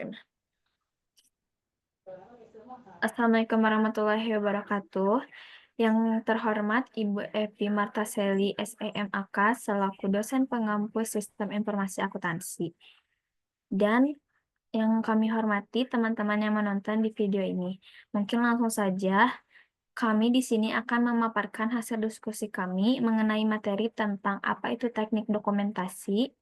Bismillah. Assalamualaikum warahmatullahi wabarakatuh. Yang terhormat Ibu Evi Martaseli, SEMAK, selaku dosen pengampu Sistem Informasi Akuntansi. Dan yang kami hormati teman-teman yang menonton di video ini. Mungkin langsung saja, kami di sini akan memaparkan hasil diskusi kami mengenai materi tentang apa itu teknik dokumentasi.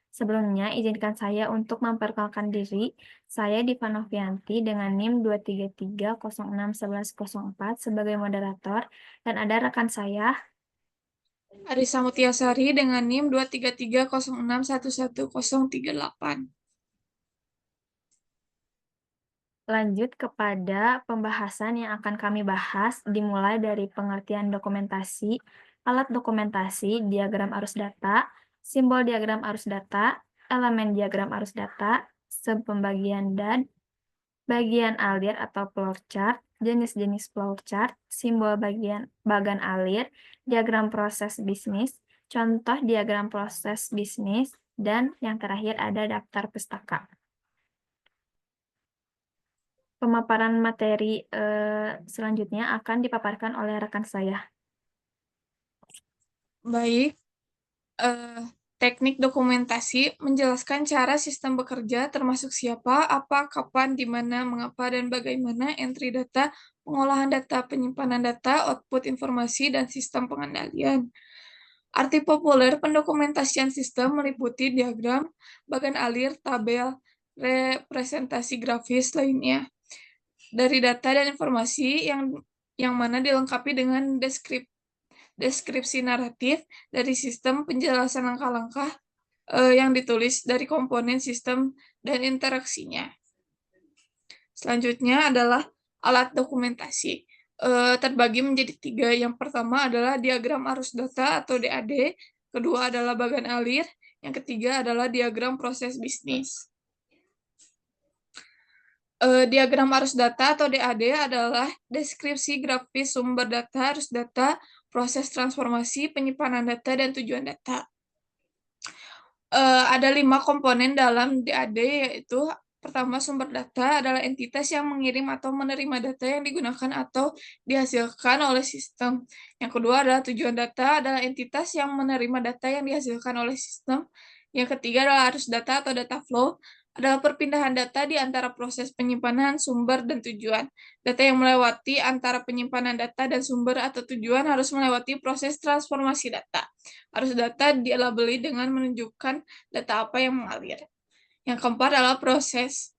Sebelumnya, izinkan saya untuk memperkenalkan diri. Saya Diva Novianti dengan NIM 233061104 sebagai moderator, dan ada rekan saya. Arisa Mutiasari dengan NIM 23306111038. Lanjut kepada pembahasan yang akan kami bahas, dimulai dari pengertian dokumentasi, alat dokumentasi, diagram arus data, simbol diagram arus data, elemen diagram arus data, subpembagian dan bagian alir atau flowchart, jenis-jenis flowchart, simbol bagan alir, diagram proses bisnis, contoh diagram proses bisnis, dan yang terakhir ada daftar pustaka. Pemaparan materi selanjutnya akan dipaparkan oleh rekan saya. Baik, teknik dokumentasi menjelaskan cara sistem bekerja termasuk siapa, apa, kapan, di mana, mengapa, dan bagaimana entry data, pengolahan data, penyimpanan data, output informasi, dan sistem pengendalian. Arti populer pendokumentasian sistem meliputi diagram, bagan alir, tabel, representasi grafis lainnya dari data dan informasi yang mana dilengkapi dengan deskripsi naratif dari sistem, penjelasan langkah-langkah yang ditulis dari komponen sistem dan interaksinya. Selanjutnya adalah alat dokumentasi. Terbagi menjadi 3. Yang pertama adalah diagram arus data atau DAD, kedua adalah bagan alir, yang ketiga adalah diagram proses bisnis. Diagram arus data atau DAD adalah deskripsi grafis sumber data, arus data, proses transformasi, penyimpanan data, dan tujuan data. Ada 5 komponen dalam DAD, yaitu pertama, sumber data adalah entitas yang mengirim atau menerima data yang digunakan atau dihasilkan oleh sistem. Yang kedua adalah tujuan data adalah entitas yang menerima data yang dihasilkan oleh sistem. Yang ketiga adalah arus data atau data flow, adalah perpindahan data di antara proses penyimpanan, sumber, dan tujuan. Data yang melewati antara penyimpanan data dan sumber atau tujuan harus melewati proses transformasi data. Arus data dilabeli dengan menunjukkan data apa yang mengalir. Yang keempat adalah proses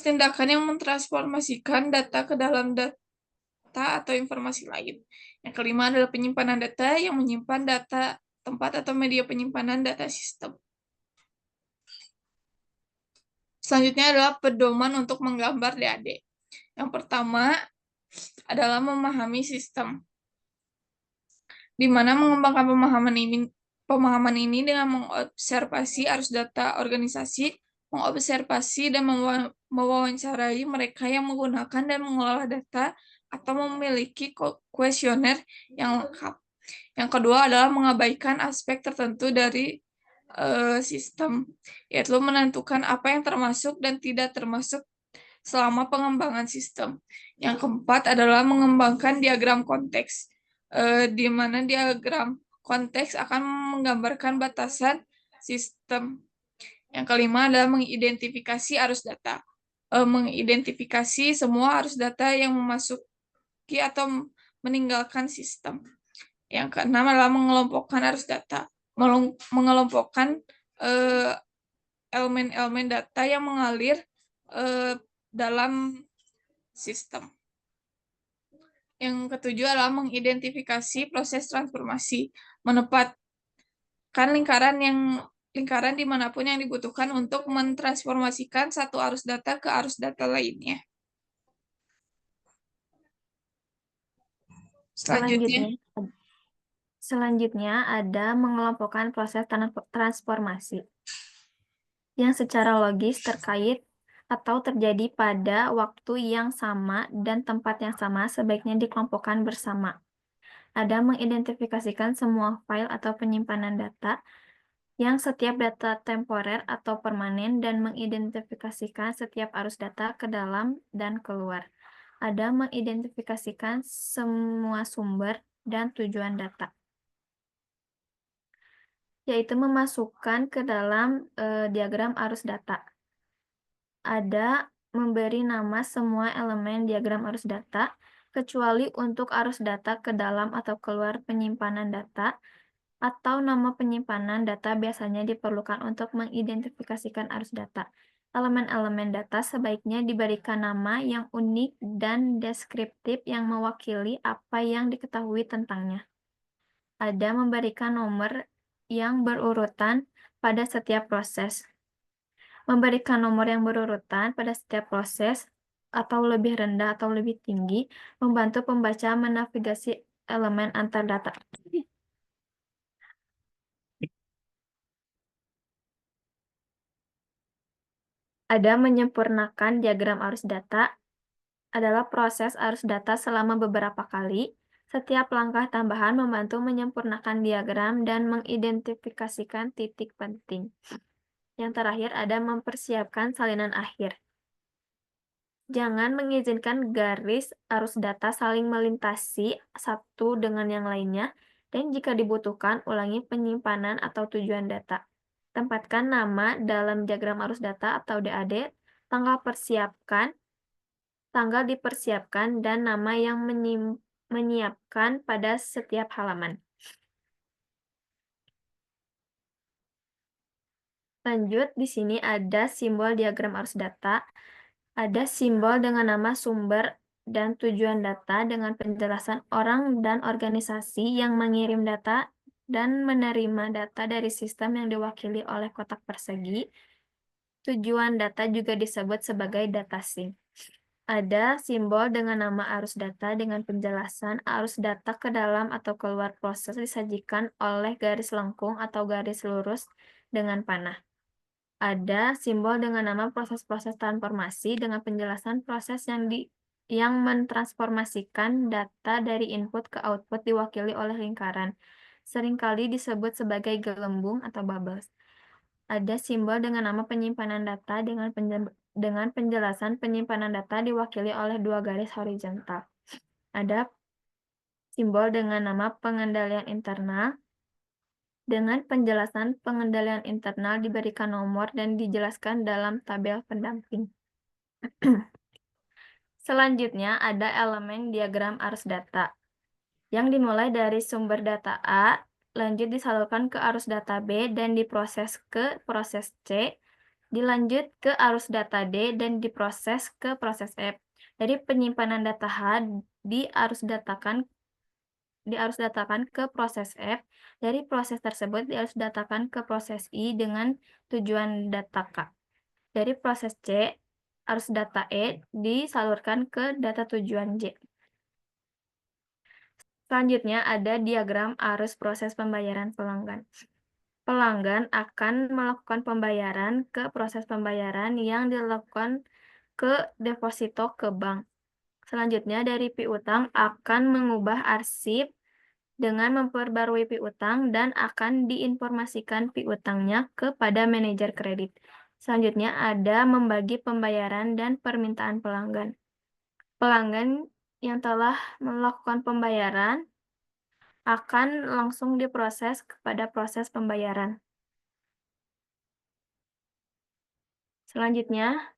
tindakan yang mentransformasikan data ke dalam data atau informasi lain. Yang kelima adalah penyimpanan data yang menyimpan data tempat atau media penyimpanan data sistem. Selanjutnya adalah pedoman untuk menggambar DAD. Yang pertama adalah memahami sistem, di mana mengembangkan pemahaman ini dengan mengobservasi arus data organisasi, mengobservasi dan mewawancarai mereka yang menggunakan dan mengelola data atau memiliki kuesioner yang lengkap. Yang kedua adalah mengabaikan aspek tertentu dari sistem, yaitu menentukan apa yang termasuk dan tidak termasuk selama pengembangan sistem. Yang keempat adalah mengembangkan diagram konteks, di mana diagram konteks akan menggambarkan batasan sistem. Yang kelima adalah mengidentifikasi arus data, mengidentifikasi semua arus data yang memasuki atau meninggalkan sistem. Yang keenam adalah mengelompokkan arus data, mengelompokkan elemen-elemen data yang mengalir dalam sistem. Yang ketujuh adalah mengidentifikasi proses transformasi, menempatkan lingkaran dimanapun yang dibutuhkan untuk mentransformasikan satu arus data ke arus data lainnya. Selanjutnya ada mengelompokkan proses transformasi yang secara logis terkait atau terjadi pada waktu yang sama dan tempat yang sama sebaiknya dikelompokkan bersama. Ada mengidentifikasikan semua file atau penyimpanan data yang setiap data temporer atau permanen dan mengidentifikasikan setiap arus data ke dalam dan keluar. Ada mengidentifikasikan semua sumber dan tujuan data, yaitu memasukkan ke dalam diagram arus data. Ada memberi nama semua elemen diagram arus data, kecuali untuk arus data ke dalam atau keluar penyimpanan data, atau nama penyimpanan data biasanya diperlukan untuk mengidentifikasikan arus data. Elemen-elemen data sebaiknya diberikan nama yang unik dan deskriptif yang mewakili apa yang diketahui tentangnya. Ada memberikan nomor yang berurutan pada setiap proses. Memberikan nomor yang berurutan pada setiap proses atau lebih rendah atau lebih tinggi membantu pembaca menavigasi elemen antar data. Ada menyempurnakan diagram arus data adalah proses arus data selama beberapa kali. Setiap langkah tambahan membantu menyempurnakan diagram dan mengidentifikasikan titik penting. Yang terakhir ada mempersiapkan salinan akhir. Jangan mengizinkan garis arus data saling melintasi satu dengan yang lainnya, dan jika dibutuhkan, ulangi penyimpanan atau tujuan data. Tempatkan nama dalam diagram arus data atau DAD, tanggal dipersiapkan, dan nama yang menyiapkan pada setiap halaman. Lanjut, di sini ada simbol diagram arus data. Ada simbol dengan nama sumber dan tujuan data dengan penjelasan orang dan organisasi yang mengirim data dan menerima data dari sistem yang diwakili oleh kotak persegi. Tujuan data juga disebut sebagai data sink. Ada simbol dengan nama arus data dengan penjelasan arus data ke dalam atau keluar proses disajikan oleh garis lengkung atau garis lurus dengan panah. Ada simbol dengan nama proses-proses transformasi dengan penjelasan proses yang mentransformasikan data dari input ke output diwakili oleh lingkaran. Seringkali disebut sebagai gelembung atau bubbles. Ada simbol dengan nama penyimpanan data dengan penjelasan penyimpanan data diwakili oleh dua garis horizontal. Ada simbol dengan nama pengendalian internal dengan penjelasan pengendalian internal diberikan nomor dan dijelaskan dalam tabel pendamping. Selanjutnya ada elemen diagram arus data yang dimulai dari sumber data A, lanjut disalurkan ke arus data B dan diproses ke proses C, dilanjut ke arus data D dan diproses ke proses F. Dari penyimpanan data H diarusdatakan ke proses F. Dari proses tersebut diarusdatakan ke proses I dengan tujuan data K. Dari proses C, arus data E disalurkan ke data tujuan J. Selanjutnya ada diagram arus proses pembayaran pelanggan. Pelanggan akan melakukan pembayaran ke proses pembayaran yang dilakukan ke deposito ke bank. Selanjutnya dari piutang akan mengubah arsip dengan memperbarui piutang dan akan diinformasikan piutangnya kepada manajer kredit. Selanjutnya ada membagi pembayaran dan permintaan pelanggan. Pelanggan yang telah melakukan pembayaran akan langsung diproses kepada proses pembayaran. Selanjutnya,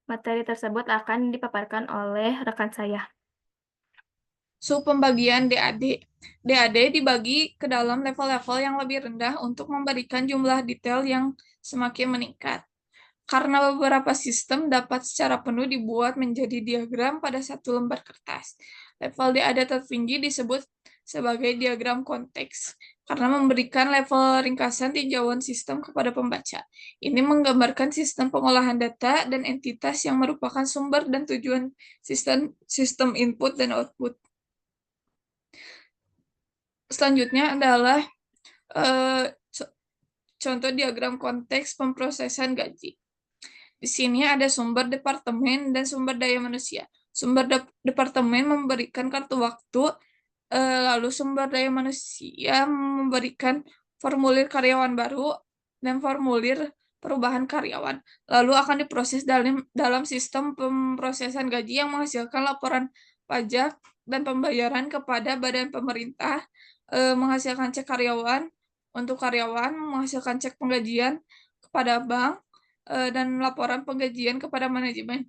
materi tersebut akan dipaparkan oleh rekan saya. Pembagian DAD. DAD dibagi ke dalam level-level yang lebih rendah untuk memberikan jumlah detail yang semakin meningkat. Karena beberapa sistem dapat secara penuh dibuat menjadi diagram pada satu lembar kertas. Level DAD tertinggi disebut sebagai diagram konteks, karena memberikan level ringkasan tinjauan sistem kepada pembaca. Ini menggambarkan sistem pengolahan data dan entitas yang merupakan sumber dan tujuan sistem input dan output. Selanjutnya adalah contoh diagram konteks pemrosesan gaji. Di sini ada sumber departemen dan sumber daya manusia. Sumber departemen memberikan kartu waktu, lalu sumber daya manusia memberikan formulir karyawan baru, dan formulir perubahan karyawan. Lalu akan diproses dalam sistem pemrosesan gaji yang menghasilkan laporan pajak dan pembayaran kepada badan pemerintah, menghasilkan cek karyawan untuk karyawan, menghasilkan cek penggajian kepada bank, dan laporan penggajian kepada manajemen.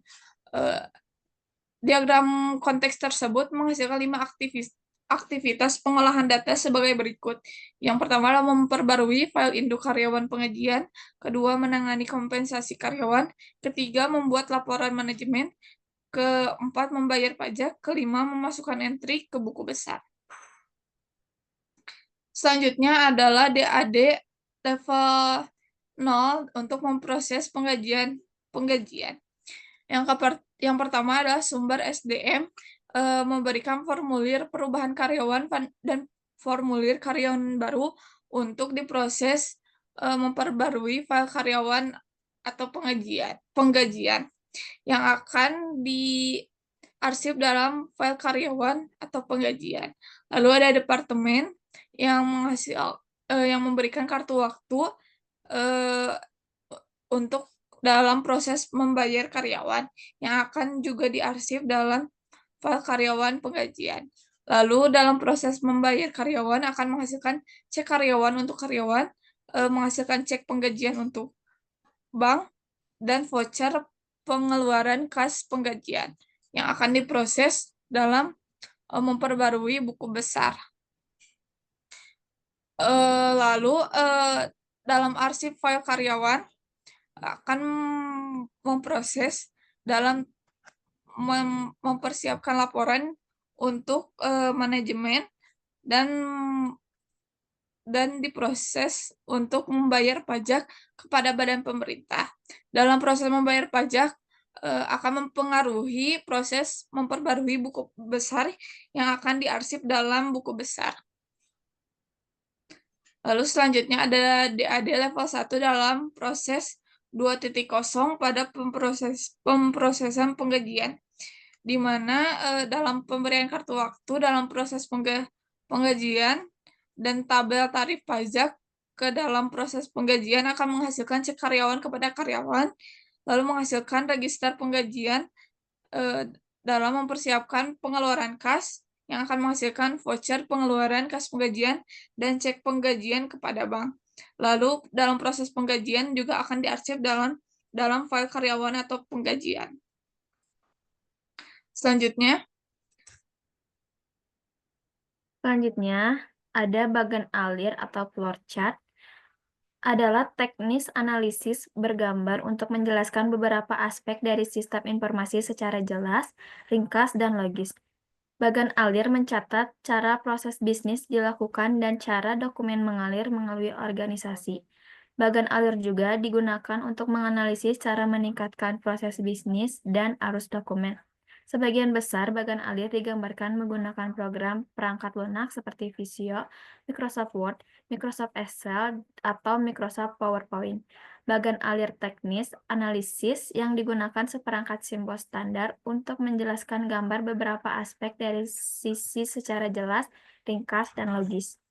Diagram konteks tersebut menghasilkan 5 aktivitas pengolahan data sebagai berikut. Yang pertama adalah memperbarui file induk karyawan pengajian, kedua menangani kompensasi karyawan, ketiga membuat laporan manajemen, keempat membayar pajak, kelima memasukkan entry ke buku besar. Selanjutnya adalah DAD level 0 untuk memproses penggajian. Yang pertama adalah sumber SDM, memberikan formulir perubahan karyawan dan formulir karyawan baru untuk diproses, memperbarui file karyawan atau penggajian yang akan diarsip dalam file karyawan atau penggajian. Lalu ada departemen yang memberikan kartu waktu untuk dalam proses membayar karyawan yang akan juga diarsip dalam file karyawan penggajian. Lalu dalam proses membayar karyawan akan menghasilkan cek karyawan untuk karyawan, menghasilkan cek penggajian untuk bank, dan voucher pengeluaran kas penggajian yang akan diproses dalam memperbarui buku besar. Lalu dalam arsip file karyawan akan memproses dalam mempersiapkan laporan untuk manajemen dan diproses untuk membayar pajak kepada badan pemerintah. Dalam proses membayar pajak akan mempengaruhi proses memperbarui buku besar yang akan diarsip dalam buku besar. Lalu selanjutnya ada DAD level 1 dalam proses 2.0 pada pemrosesan penggajian, di mana dalam pemberian kartu waktu dalam proses penggajian dan tabel tarif pajak ke dalam proses penggajian akan menghasilkan cek karyawan kepada karyawan, lalu menghasilkan register penggajian dalam mempersiapkan pengeluaran kas yang akan menghasilkan voucher pengeluaran kas penggajian dan cek penggajian kepada bank. Lalu dalam proses penggajian juga akan diarsip dalam file karyawan atau penggajian. Selanjutnya ada bagan alir atau flowchart adalah teknis analisis bergambar untuk menjelaskan beberapa aspek dari sistem informasi secara jelas, ringkas, dan logis. Bagan alir mencatat cara proses bisnis dilakukan dan cara dokumen mengalir melalui organisasi. Bagan alir juga digunakan untuk menganalisis cara meningkatkan proses bisnis dan arus dokumen. Sebagian besar bagan alir digambarkan menggunakan program perangkat lunak seperti Visio, Microsoft Word, Microsoft Excel, atau Microsoft PowerPoint. Bagan alir teknis analisis yang digunakan seperangkat simbol standar untuk menjelaskan gambar beberapa aspek dari sisi secara jelas, ringkas, dan logis.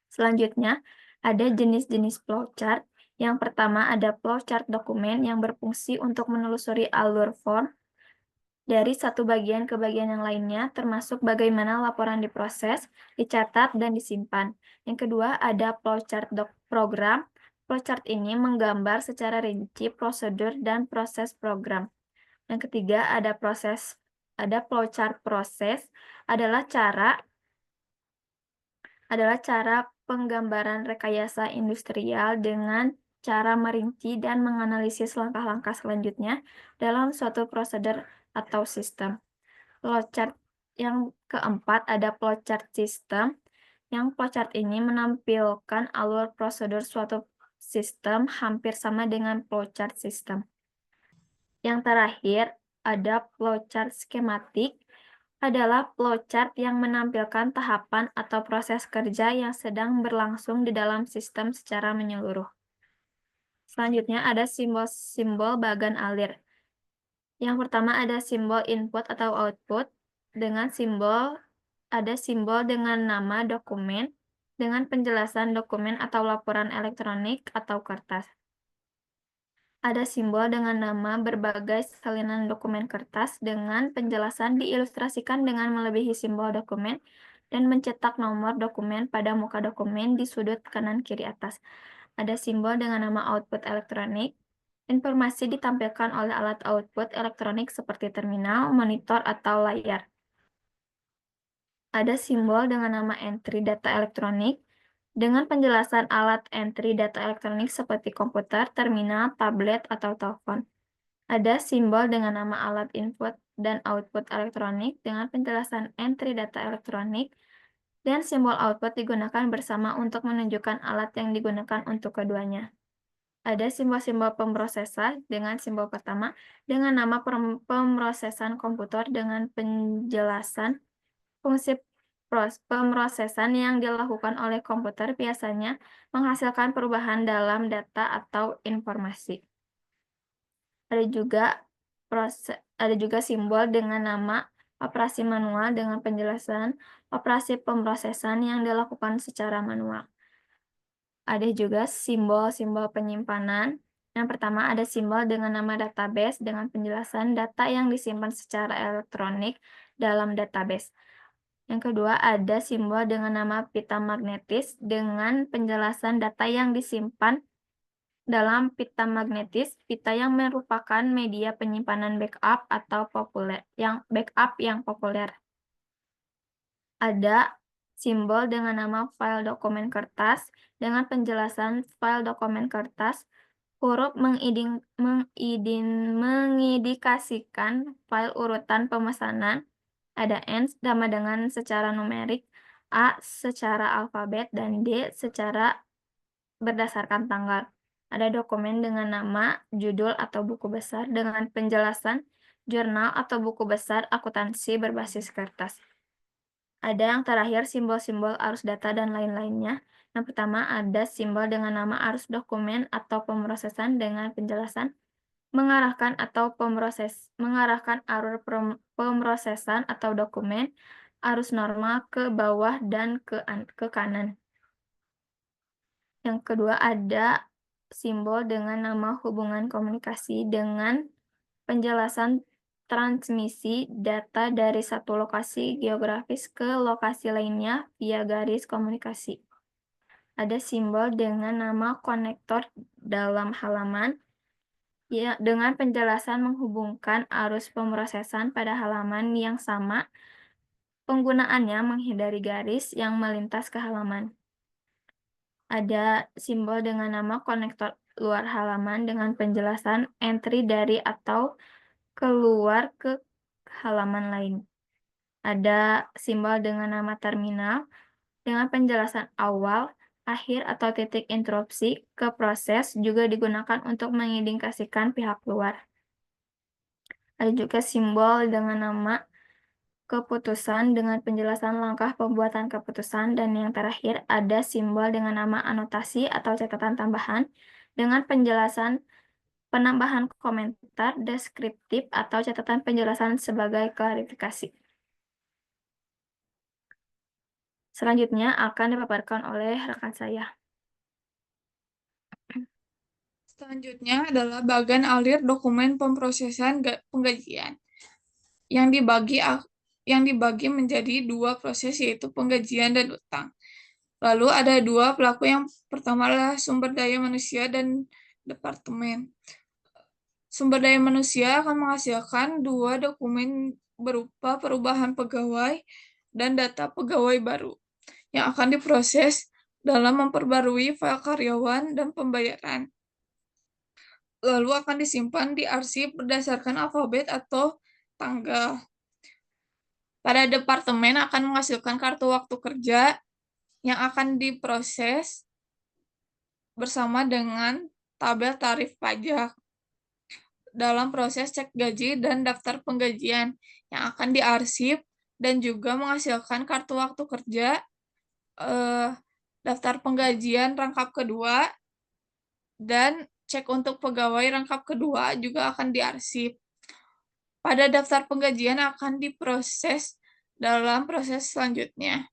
Selanjutnya, ada jenis-jenis flowchart. Yang pertama ada flowchart dokumen yang berfungsi untuk menelusuri alur form dari satu bagian ke bagian yang lainnya, termasuk bagaimana laporan diproses, dicatat, dan disimpan. Yang kedua, ada flowchart program. Flowchart ini menggambar secara rinci prosedur dan proses program. Yang ketiga, ada flowchart proses, adalah cara penggambaran rekayasa industrial dengan cara merinci dan menganalisis langkah-langkah selanjutnya dalam suatu prosedur atau sistem. Flowchart yang keempat ada flowchart sistem. Yang flowchart ini menampilkan alur prosedur suatu sistem hampir sama dengan flowchart sistem. Yang terakhir ada flowchart skematik, adalah flowchart yang menampilkan tahapan atau proses kerja yang sedang berlangsung di dalam sistem secara menyeluruh. Selanjutnya ada simbol-simbol bagan alir. Yang pertama ada simbol input atau output, ada simbol dengan nama dokumen, dengan penjelasan dokumen atau laporan elektronik atau kertas. Ada simbol dengan nama berbagai salinan dokumen kertas dengan penjelasan diilustrasikan dengan melebihi simbol dokumen dan mencetak nomor dokumen pada muka dokumen di sudut kanan kiri atas. Ada simbol dengan nama output elektronik. Informasi ditampilkan oleh alat output elektronik seperti terminal, monitor, atau layar. Ada simbol dengan nama entry data elektronik dengan penjelasan alat entry data elektronik seperti komputer, terminal, tablet, atau telepon. Ada simbol dengan nama alat input dan output elektronik dengan penjelasan entry data elektronik, dan simbol output digunakan bersama untuk menunjukkan alat yang digunakan untuk keduanya. Ada simbol-simbol pemrosesan dengan simbol pertama dengan nama pemrosesan komputer dengan penjelasan fungsi pemrosesan yang dilakukan oleh komputer biasanya menghasilkan perubahan dalam data atau informasi. Ada juga simbol dengan nama operasi manual dengan penjelasan operasi pemrosesan yang dilakukan secara manual. Ada juga simbol-simbol penyimpanan. Yang pertama ada simbol dengan nama database dengan penjelasan data yang disimpan secara elektronik dalam database. Yang kedua ada simbol dengan nama pita magnetis dengan penjelasan data yang disimpan dalam pita magnetis, pita yang merupakan media penyimpanan backup atau backup yang populer. Ada simbol dengan nama file dokumen kertas dengan penjelasan file dokumen kertas. Huruf mengindikasikan file urutan pemesanan. Ada N sama dengan secara numerik, A secara alfabet, dan D secara berdasarkan tanggal. Ada dokumen dengan nama, judul, atau buku besar dengan penjelasan jurnal atau buku besar akuntansi berbasis kertas. Ada yang terakhir simbol-simbol arus data dan lain-lainnya. Yang pertama ada simbol dengan nama arus dokumen atau pemrosesan dengan penjelasan mengarahkan arus pemrosesan atau dokumen arus normal ke bawah dan ke kanan. Yang kedua ada simbol dengan nama hubungan komunikasi dengan penjelasan transmisi data dari satu lokasi geografis ke lokasi lainnya via garis komunikasi. Ada simbol dengan nama konektor dalam halaman dengan penjelasan menghubungkan arus pemrosesan pada halaman yang sama. Penggunaannya menghindari garis yang melintas ke halaman. Ada simbol dengan nama konektor luar halaman dengan penjelasan entry dari atau keluar ke halaman lain. Ada simbol dengan nama terminal dengan penjelasan awal, akhir, atau titik interupsi ke proses juga digunakan untuk mengindikasikan pihak luar. Ada juga simbol dengan nama keputusan dengan penjelasan langkah pembuatan keputusan, dan yang terakhir ada simbol dengan nama anotasi atau catatan tambahan dengan penjelasan penambahan komentar deskriptif atau catatan penjelasan sebagai klarifikasi. Selanjutnya akan dipaparkan oleh rekan saya. Selanjutnya adalah bagian alir dokumen pemrosesan penggajian yang dibagi menjadi dua proses, yaitu penggajian dan utang. Lalu ada dua pelaku, yang pertama adalah sumber daya manusia dan departemen. Sumber daya manusia akan menghasilkan dua dokumen berupa perubahan pegawai dan data pegawai baru yang akan diproses dalam memperbarui file karyawan dan pembayaran. Lalu akan disimpan di arsip berdasarkan alfabet atau tanggal. Pada departemen akan menghasilkan kartu waktu kerja yang akan diproses bersama dengan tabel tarif pajak dalam proses cek gaji dan daftar penggajian yang akan diarsip, dan juga menghasilkan kartu waktu kerja, daftar penggajian rangkap kedua, dan cek untuk pegawai rangkap kedua juga akan diarsip. Pada daftar penggajian akan diproses dalam proses selanjutnya.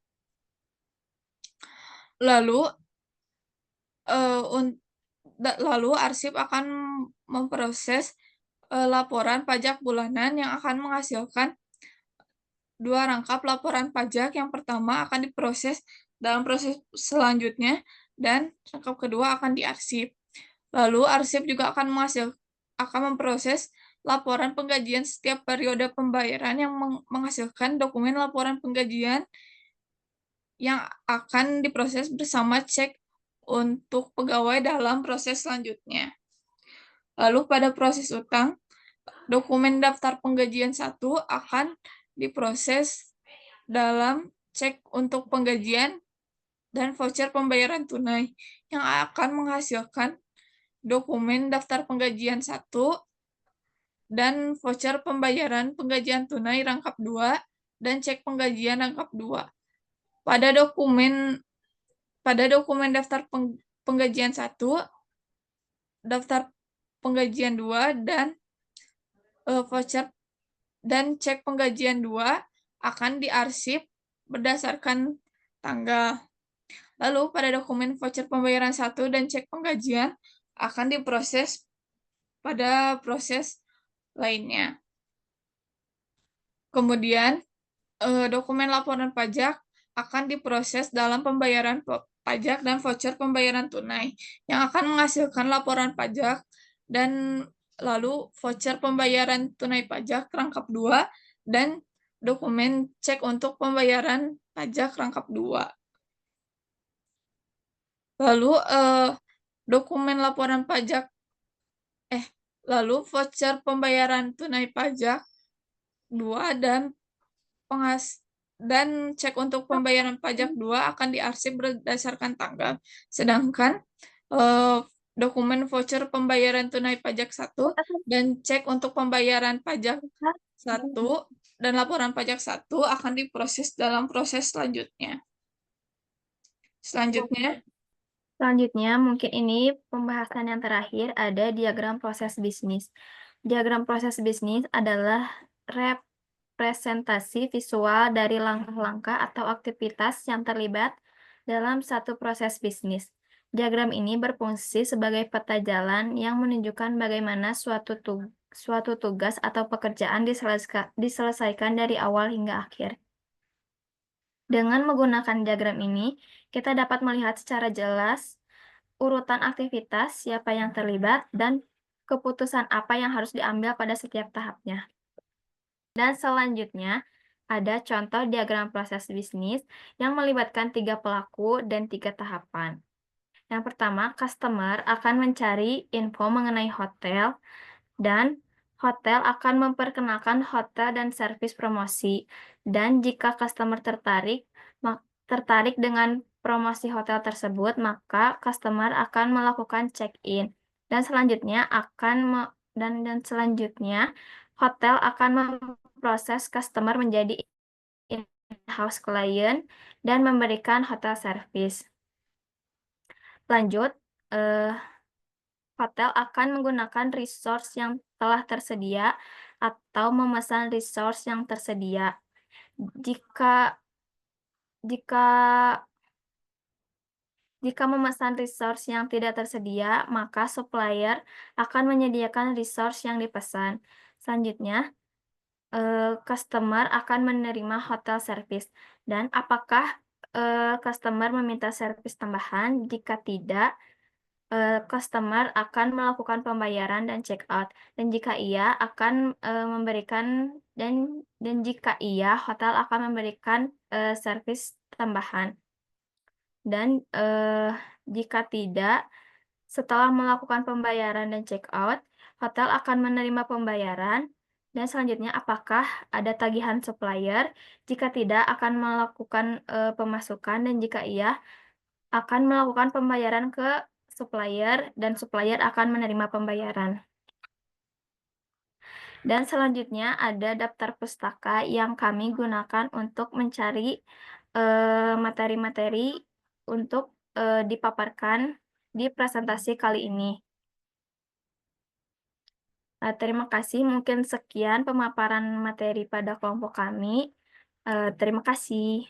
Lalu lalu arsip akan memproses laporan pajak bulanan yang akan menghasilkan 2 rangkap laporan pajak. Yang pertama akan diproses dalam proses selanjutnya dan rangkap kedua akan diarsip. Lalu arsip juga akan memproses laporan penggajian setiap periode pembayaran yang menghasilkan dokumen laporan penggajian yang akan diproses bersama cek untuk pegawai dalam proses selanjutnya. Lalu pada proses utang, dokumen daftar penggajian 1 akan diproses dalam cek untuk penggajian dan voucher pembayaran tunai yang akan menghasilkan dokumen daftar penggajian 1 dan voucher pembayaran penggajian tunai rangkap 2 dan cek penggajian rangkap 2. Pada dokumen daftar penggajian 1, daftar penggajian 2 dan voucher dan cek penggajian 2 akan diarsip berdasarkan tanggal. Lalu pada dokumen voucher pembayaran 1 dan cek penggajian akan diproses pada proses lainnya. Kemudian dokumen laporan pajak akan diproses dalam pembayaran pajak dan voucher pembayaran tunai yang akan menghasilkan laporan pajak dan lalu voucher pembayaran tunai pajak rangkap 2 dan dokumen cek untuk pembayaran pajak rangkap 2. Lalu dokumen laporan pajak lalu voucher pembayaran tunai pajak 2 dan cek untuk pembayaran pajak 2 akan diarsip berdasarkan tanggal. Sedangkan dokumen voucher pembayaran tunai pajak 1 dan cek untuk pembayaran pajak 1 dan laporan pajak 1 akan diproses dalam proses selanjutnya. Selanjutnya, mungkin ini pembahasan yang terakhir ada diagram proses bisnis. Diagram proses bisnis adalah representasi visual dari langkah-langkah atau aktivitas yang terlibat dalam satu proses bisnis. Diagram ini berfungsi sebagai peta jalan yang menunjukkan bagaimana suatu tugas atau pekerjaan diselesaikan dari awal hingga akhir. Dengan menggunakan diagram ini, kita dapat melihat secara jelas urutan aktivitas, siapa yang terlibat, dan keputusan apa yang harus diambil pada setiap tahapnya. Dan selanjutnya, ada contoh diagram proses bisnis yang melibatkan 3 pelaku dan 3 tahapan. Yang pertama, customer akan mencari info mengenai hotel, dan hotel akan memperkenalkan hotel dan servis promosi. Dan jika customer tertarik dengan promosi hotel tersebut, maka customer akan melakukan check-in. Dan selanjutnya hotel akan memproses customer menjadi in-house client dan memberikan hotel service. Lanjut, hotel akan menggunakan resource yang telah tersedia atau memesan resource yang tersedia. Jika memesan resource yang tidak tersedia, maka supplier akan menyediakan resource yang dipesan. Selanjutnya, customer akan menerima hotel service. Dan apakah customer meminta service tambahan? Jika tidak, customer akan melakukan pembayaran dan check out. Dan jika iya, jika iya, hotel akan memberikan service tambahan. Dan jika tidak, setelah melakukan pembayaran dan check out, hotel akan menerima pembayaran. Dan selanjutnya, apakah ada tagihan supplier? Jika tidak, akan melakukan pemasukan, dan jika iya, akan melakukan pembayaran ke supplier, dan supplier akan menerima pembayaran. Dan selanjutnya ada daftar pustaka yang kami gunakan untuk mencari materi-materi untuk dipaparkan di presentasi kali ini. Terima kasih, mungkin sekian pemaparan materi pada kelompok kami. Terima kasih.